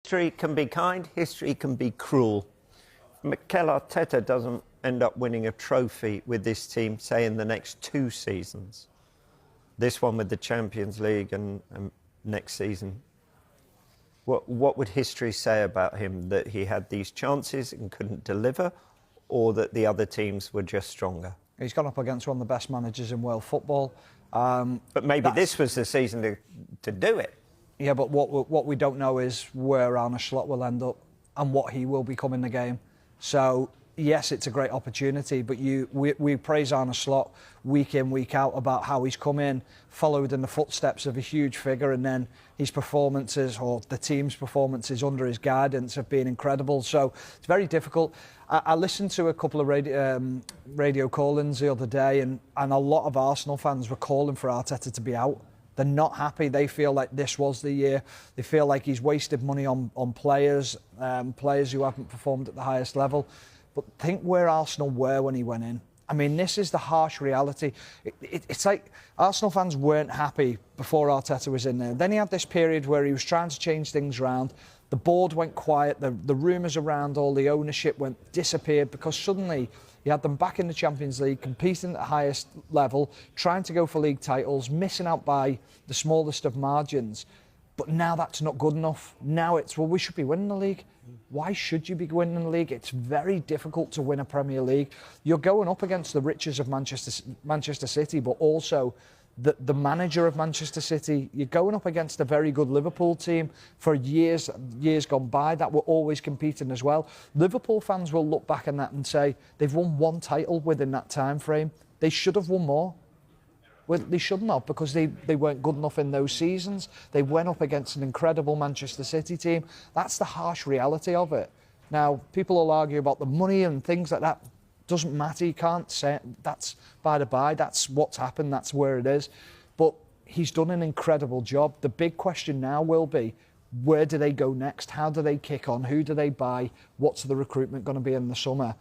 History can be kind, history can be cruel. Mikel Arteta doesn't end up winning a trophy with this team, say, in the next 2 seasons. This one with the Champions League and next season. What would history say about him? That he had these chances and couldn't deliver, or that the other teams were just stronger? He's gone up against one of the best managers in world football. But maybe this was the season to do it. Yeah, but what we don't know is where Arne Slot will end up and what he will become in the game. So, yes, it's a great opportunity, but we praise Arne Slot week in, week out about how he's come in, followed in the footsteps of a huge figure, and then his performances, or the team's performances under his guidance, have been incredible. So it's very difficult. I listened to a couple of radio call-ins the other day, and a lot of Arsenal fans were calling for Arteta to be out. They're not happy. They feel like this was the year. They feel like he's wasted money on players, players who haven't performed at the highest level. But think where Arsenal were when he went in. I mean, this is the harsh reality. It's like Arsenal fans weren't happy before Arteta was in there. Then he had this period where he was trying to change things around. The board went quiet. The rumours around all the ownership disappeared, because suddenly he had them back in the Champions League, competing at the highest level, trying to go for league titles, missing out by the smallest of margins. But now that's not good enough. Now it's, well, we should be winning the league. Why should you be winning the league? It's very difficult to win a Premier League. You're going up against the riches of Manchester City, but also the manager of Manchester City. You're going up against a very good Liverpool team for years gone by that were always competing as well. Liverpool fans will look back on that and say they've won 1 title within that time frame. They should have won more. Well, they shouldn't have, because they weren't good enough in those seasons. They went up against an incredible Manchester City team. That's the harsh reality of it. Now, people will argue about the money and things like that. Doesn't matter. You can't say it. That's by the by. That's what's happened. That's where it is. But he's done an incredible job. The big question now will be, where do they go next? How do they kick on? Who do they buy? What's the recruitment going to be in the summer?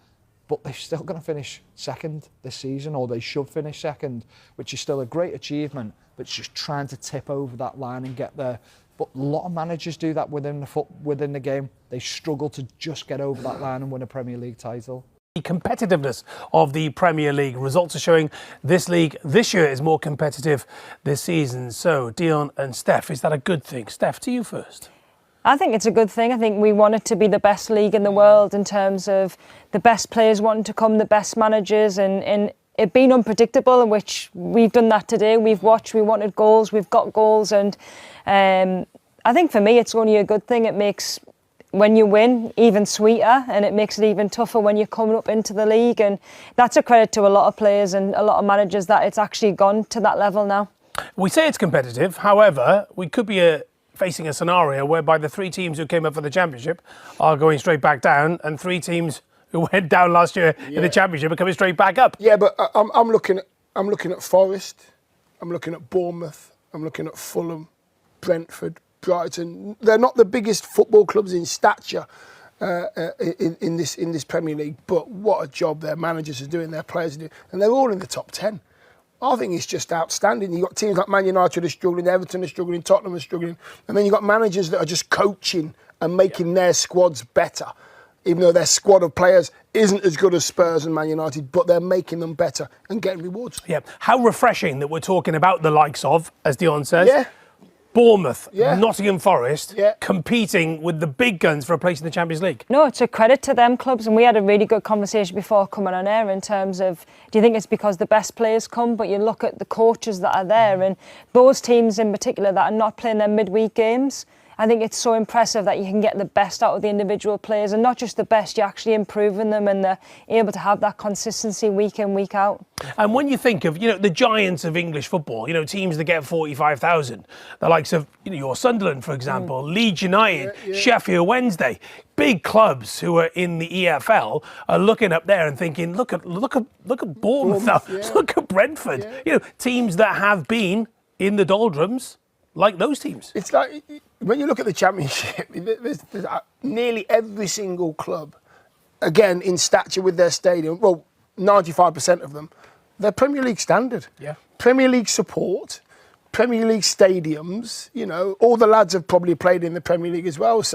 But they're still going to finish second this season, or they should finish second, which is still a great achievement, but it's just trying to tip over that line and get there. But a lot of managers do that within the game. They struggle to just get over that line and win a Premier League title. The competitiveness of the Premier League. Results are showing this league this year is more competitive this season. So, Dion and Steph, is that a good thing? Steph, to you first. I think it's a good thing. I think we want it to be the best league in the world in terms of the best players wanting to come, the best managers, and it being unpredictable, in which we've done that today. We've watched, we wanted goals, we've got goals, and I think for me it's only a good thing. It makes, when you win, even sweeter, and it makes it even tougher when you're coming up into the league, and that's a credit to a lot of players and a lot of managers that it's actually gone to that level now. We say it's competitive, however, we could be facing a scenario whereby the 3 teams who came up for the Championship are going straight back down, and 3 teams who went down last year in the Championship are coming straight back up. Yeah, but I'm looking at Forest, I'm looking at Bournemouth, I'm looking at Fulham, Brentford, Brighton. They're not the biggest football clubs in stature in this Premier League, but what a job their managers are doing, their players are doing, and they're all in the top 10. I think it's just outstanding. You've got teams like Man United are struggling, Everton are struggling, Tottenham are struggling, and then you've got managers that are just coaching and making their squads better, even though their squad of players isn't as good as Spurs and Man United, but they're making them better and getting rewards. Yeah, how refreshing that we're talking about the likes of, as Dion says, Bournemouth, Nottingham Forest, competing with the big guns for a place in the Champions League. No, it's a credit to them clubs, and we had a really good conversation before coming on air in terms of, do you think it's because the best players come, but you look at the coaches that are there, and those teams in particular that are not playing their midweek games, I think it's so impressive that you can get the best out of the individual players, and not just the best, you're actually improving them, and they're able to have that consistency week in, week out. And when you think of, the giants of English football, teams that get 45,000, the likes of, your Sunderland, for example, Leeds United, Sheffield Wednesday, big clubs who are in the EFL are looking up there and thinking, look at Bournemouth, look at Brentford, teams that have been in the doldrums. Like those teams. It's like, when you look at the Championship, there's nearly every single club, again, in stature with their stadium, well, 95% of them, they're Premier League standard. Yeah. Premier League support, Premier League stadiums, all the lads have probably played in the Premier League as well. So